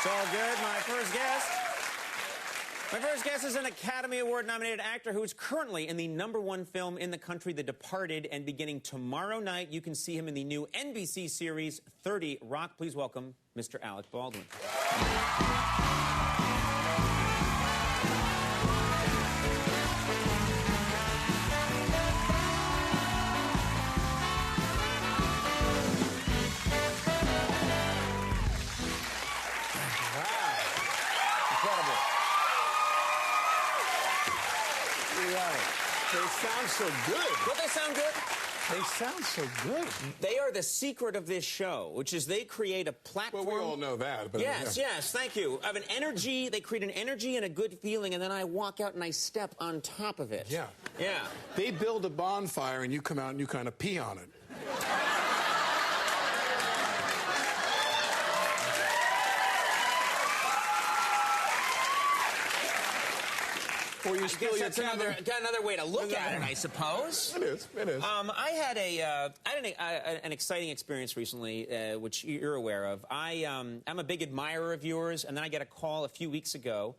all good. My first guest is an Academy Award-nominated actor who is currently in the #1 film in the country, The Departed, and beginning tomorrow night, you can see him in the new NBC series 30 Rock. Please welcome Mr. Alec Baldwin. They sound so good. Don't they sound good? They sound so good. They are the secret of this show, which is they create a platform. Well, we all know that. But yes, thank you. Of an energy, they create an energy and a good feeling, and then I walk out and I step on top of it. Yeah. Yeah. They build a bonfire and you come out and you kind of pee on it. Or you spill your got another way to look at it, I suppose. It is. It is. I had an exciting experience recently, which you're aware of. I'm a big admirer of yours, and then I get a call a few weeks ago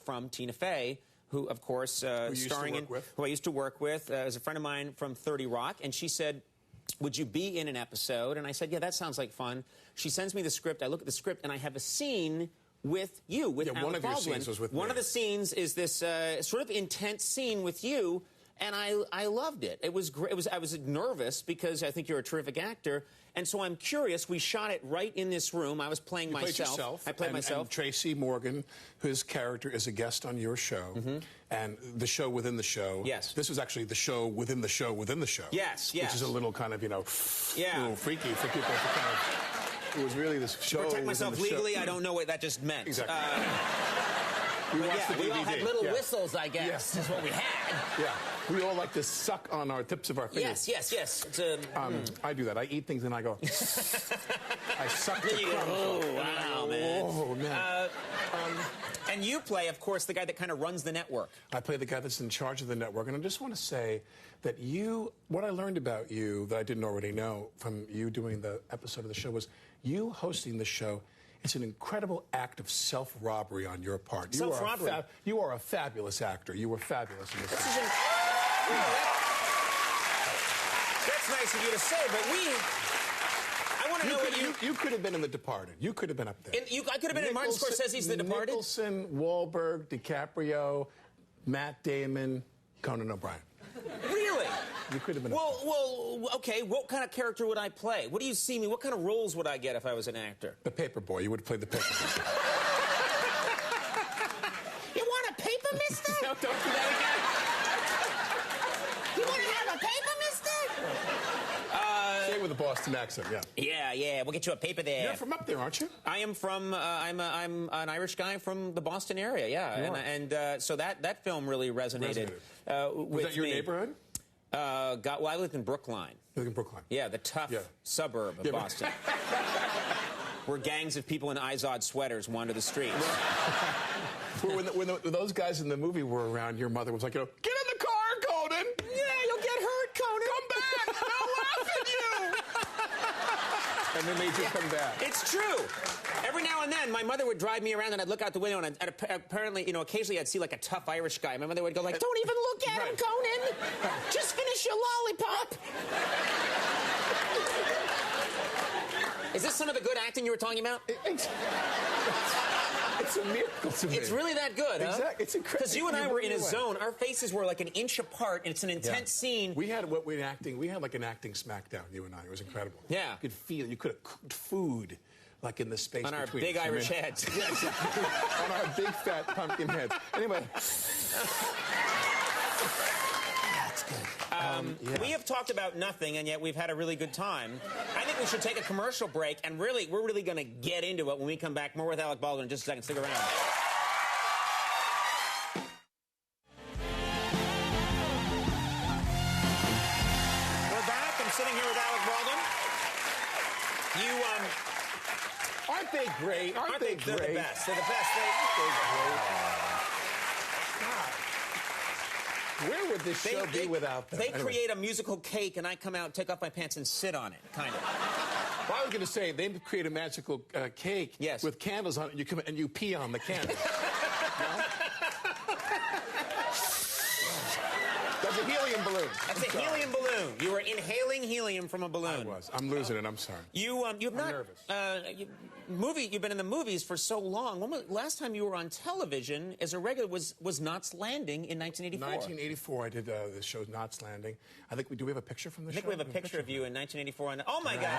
from Tina Fey, who, of course, who I used to work with, is a friend of mine from 30 Rock, and she said, would you be in an episode? And I said, yeah, that sounds like fun. She sends me the script. I look at the script, and I have a scene with you, with Alec one of Baldwin. your scenes was with One me. of the scenes is this sort of intense scene with you, and I loved it. It was great. I was nervous because I think you're a terrific actor, and so I'm curious. We shot it right in this room. I was playing myself. I played myself. And Tracy Morgan, whose character is a guest on your show, and the show within the show. Yes. This was actually the show within the show within the show. Yes, yes. Which is a little kind of, little freaky for people to kind of... It was really this show. To protect myself legally, I don't know what that just meant. Exactly. We all had little whistles, I guess. Yes. Is what we had. Yeah. We all like to suck on our tips of our fingers. Yes. It's I do that. I eat things and I go... I suck the crumbs. Oh, wow, man. Oh, man. And you play, of course, the guy that kind of runs the network. I play the guy that's in charge of the network. And I just want to say that what I learned about you that I didn't already know from you doing the episode of the show was you hosting the show. It's an incredible act of self-robbery on your part. Self-robbery? You are a fabulous actor. You were fabulous in this. That's nice of you to say, but I want to know what you could have been in The Departed. You could have been up there. I could have been in Martin Scorsese's The Departed? Nicholson, Wahlberg, DiCaprio, Matt Damon, Conan O'Brien. Really? You could have been Well, okay, what kind of character would I play? What do you see me? What kind of roles would I get if I was an actor? The paper boy. You would have played the paper boy. You want a paper, mister? No, don't do that You want to have a paper, mister? again. Say it with a Boston accent, yeah. Yeah, we'll get you a paper there. You're from up there, aren't you? I am from, I'm an Irish guy from the Boston area, yeah. And so that film really resonated with Was that your me. neighborhood? Well, I lived in Brookline. You live in Brookline. Yeah, the tough suburb of Boston. Where gangs of people in Izod sweaters wander the streets. When those guys in the movie were around, your mother was like, get in the car, Conan! Yeah, you'll get hurt, Conan! Come back! They'll laugh at you! And then they made you come back. It's true. Every now and then, my mother would drive me around, and I'd look out the window, and apparently, occasionally I'd see like a tough Irish guy. My mother would go like, "Don't even look at him, Conan. Just finish your lollipop." Is this some of the good acting you were talking about? It's a miracle to me. It's really that good, huh? Exactly. It's incredible. Because you and I were in a zone. Our faces were like an inch apart, and it's an intense scene. We had we had like an acting smackdown, you and I. It was incredible. Yeah. You could feel you could have cooked food like in the space on our between big Irish heads. Yeah, exactly. On our big fat pumpkin heads. Anyway. That's good. We have talked about nothing, and yet we've had a really good time. I think we should take a commercial break, and we're really going to get into it when we come back. More with Alec Baldwin in just a second. Stick around. We're back. I'm sitting here with Alec Baldwin. Aren't they great? Aren't they great? They're the best. They're the best. Where would this show be without them? They create a musical cake, and I come out, take off my pants, and sit on it, kind of. Well, I was going to say, they create a magical cake with candles on it, and you come and you pee on the candle. No? That's a helium balloon. That's a helium balloon. You were inhaling helium from a balloon. I was. I'm losing it. I'm sorry. I'm nervous. You've been in the movies for so long. Last time you were on television as a regular was Knots Landing in 1984. 1984, I did the show Knots Landing. I think do we have a picture from the show? I think we have a picture of you in 1984. Oh my God!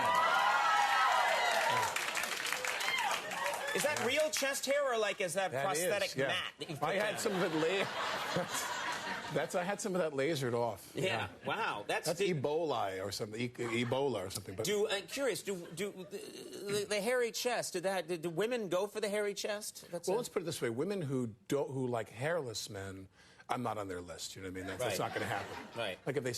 Is that real chest hair or is that prosthetic mat that you've put I had some of it layered. I had some of that lasered off. Yeah. Wow. That's Ebola or something. Ebola or something. But I'm curious. Do the hairy chest? Do women go for the hairy chest? Let's put it this way: women who like hairless men, I'm not on their list. You know what I mean? That's not going to happen. Right. Like if they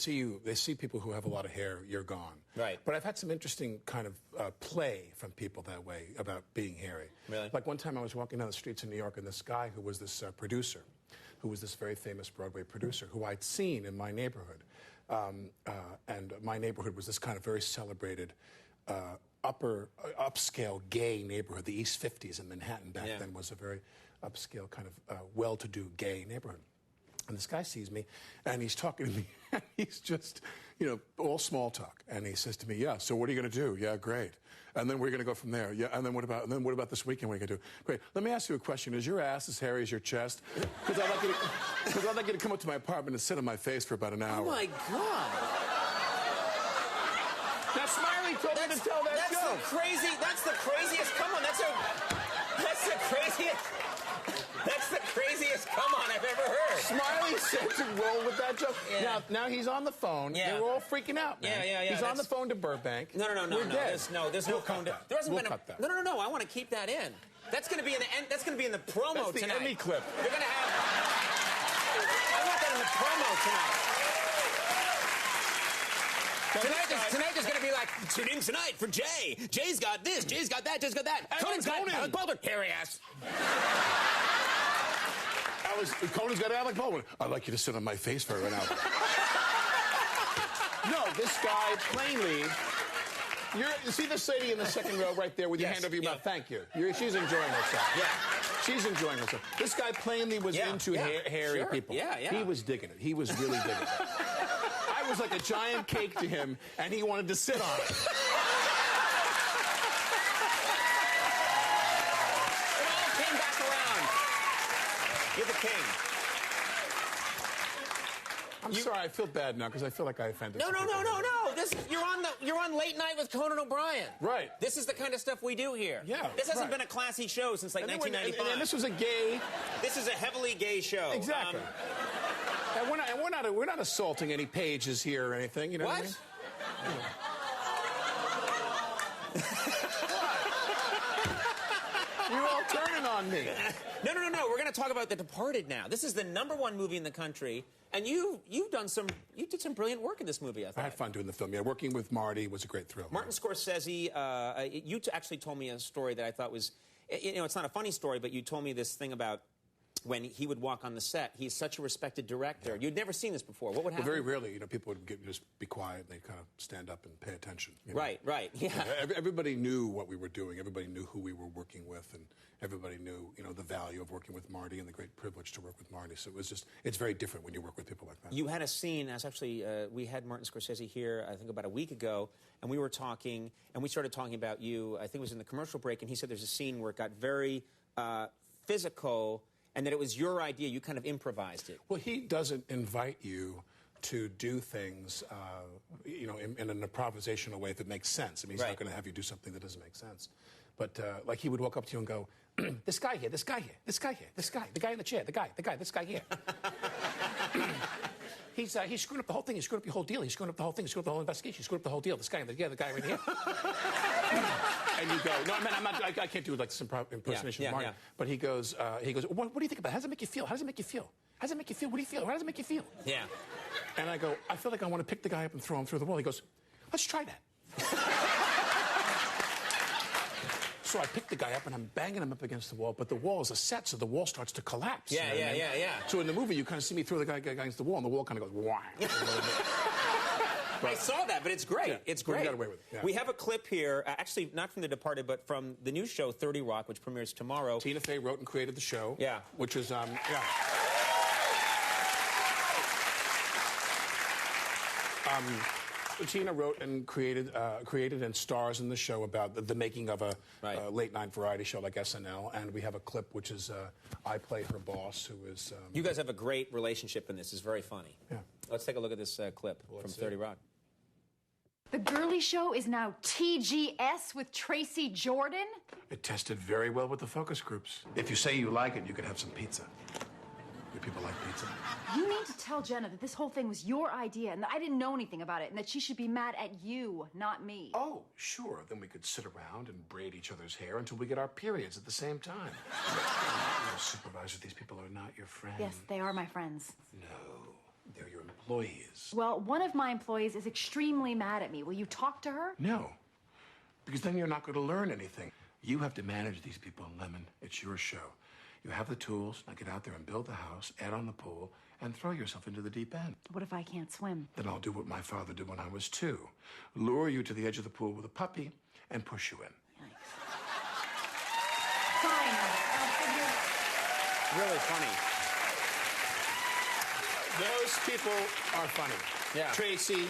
see people who have a lot of hair, you're gone. Right. But I've had some interesting kind of play from people that way about being hairy. Really? Like one time I was walking down the streets in New York, and this guy who was this producer, who was this very famous Broadway producer, who I'd seen in my neighborhood. And my neighborhood was this kind of very celebrated upscale gay neighborhood. The East 50s in Manhattan back then was a very upscale kind of well-to-do gay neighborhood. And this guy sees me, and he's talking to me, and he's just, all small talk. And he says to me, yeah, so what are you going to do? Yeah, great. And then we're going to go from there. Yeah, and then what about this weekend? What are you going to do? Great. Let me ask you a question. Is your ass as hairy as your chest? Because I'd like you to come up to my apartment and sit on my face for about an hour. Oh, my God. Now, Smiley told me to tell that joke. That's the craziest. Come on, that's the craziest come on I've ever heard. Smiley said to roll with that joke. Yeah. Now he's on the phone. Yeah. They're all freaking out, man. Yeah. He's on the phone to Burbank. No. We're dead. There's no phone. There hasn't been cut that. No. I want to keep that in. That's going to be in the end. That's going to be in the promo That's the tonight. Emmy clip. You're going to have. I want that in the promo tonight. Tonight is going to be like, tune in tonight for Jay. Jay's got this. Jay's got that. Jay's got that. Conan's got Alec Baldwin. Hairy ass. Conan's got Alec Baldwin. I'd like you to sit on my face for an hour. No, this guy plainly. You see this lady in the second row right there with your hand over your mouth? Thank you. She's enjoying herself. Yeah. She's enjoying herself. This guy plainly was into hairy people. Yeah. He was digging it. He was really digging it. I was like a giant cake to him, and he wanted to sit on it. It all came back around. You're the king. I'm sorry, I feel bad now because I feel like I offended. No. You're on Late Night with Conan O'Brien. Right. This is the kind of stuff we do here. Yeah. This hasn't been a classy show since 1995. And this was a gay. This is a heavily gay show. Exactly. And we're not assaulting any pages here or anything. You know what I mean? You're all turning on me. No. We're going to talk about The Departed now. This is the #1 movie in the country, and you did some brilliant work in this movie. I had fun doing the film. Yeah, working with Marty was a great thrill. Martin Scorsese. You actually told me a story that I thought was, it's not a funny story, but you told me this thing about when he would walk on the set. He's such a respected director. You'd never seen this before. What would happen? Well, very rarely, people would just be quiet and they'd kind of stand up and pay attention. Right, yeah. Everybody knew what we were doing. Everybody knew who we were working with, and everybody knew, the value of working with Marty and the great privilege to work with Marty. So it's very different when you work with people like that. You had a scene, we had Martin Scorsese here, I think about a week ago, and we were talking, and we started talking about you, I think it was in the commercial break, and he said there's a scene where it got very physical, and that it was your idea. You kind of improvised it. Well, he doesn't invite you to do things, in an improvisational way if it makes sense. I mean, he's not going to have you do something that doesn't make sense. But, like, he would walk up to you and go, this guy here, this guy here, this guy here, this guy, the guy in the chair, the guy, this guy here. He's screwing up the whole thing. He's screwing up your whole deal. He's screwing up the whole thing. He's screwing up the whole investigation. He's screwing up the whole deal. This guy, the guy right here. And you go, no, man, I can't do like this impersonation of Marty. Yeah. But he goes, what do you think about it? How does it make you feel? How does it make you feel? How does it make you feel? What do you feel? How does it make you feel? Yeah. And I go, I feel like I want to pick the guy up and throw him through the wall. He goes, let's try that. So I pick the guy up and I'm banging him up against the wall, but the wall is a set, so the wall starts to collapse. Yeah. So in the movie, you kind of see me throw the guy against the wall, and the wall kind of goes, wah. I saw that, but it's great. Yeah, it's great. We got away with it. Yeah. We have a clip here, actually not from The Departed, but from the new show 30 Rock, which premieres tomorrow. Tina Fey wrote and created the show. Yeah. Which is, yeah. Tina wrote and created and stars in the show about the making of a late-night variety show like SNL, and we have a clip which is I play her boss, who is... you guys have a great relationship in this. It's very funny. Yeah. Let's take a look at this clip from 30 Rock. The girly show is now TGS with Tracy Jordan? It tested very well with the focus groups. If you say you like it, you could have some pizza. Do people like pizza? You need to tell Jenna that this whole thing was your idea and that I didn't know anything about it and that she should be mad at you, not me. Oh, sure. Then we could sit around and braid each other's hair until we get our periods at the same time. Supervisor, these people are not your friends. Yes, they are my friends. No, they're your employees. Well, one of my employees is extremely mad at me. Will you talk to her? No, because then you're not going to learn anything. You have to manage these people, Lemon. It's your show. You have the tools. Now get out there and build the house, add on the pool, and throw yourself into the deep end. What if I can't swim? Then I'll do what my father did when I was 2. Lure you to the edge of the pool with a puppy and push you in. Yikes. Fine. I'll figure... Really funny. Those people are funny. Yeah. Tracy,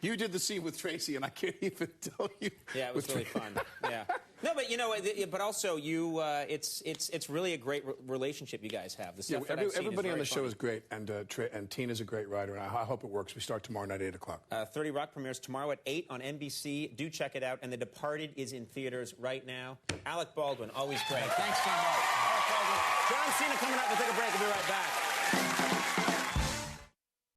you did the scene with Tracy, and I can't even tell you. Yeah, it was really fun. Yeah. No, but you know, but also you, it's really a great relationship you guys have. The stuff that I've seen everybody is on the very show is great, and Tina's a great writer, and I hope it works. We start tomorrow night at 8 o'clock. 30 Rock premieres tomorrow at 8 on NBC. Do check it out. And The Departed is in theaters right now. Alec Baldwin, always great. Thanks so much. Alec Baldwin. John Cena coming up. We'll take a break. We'll be right back.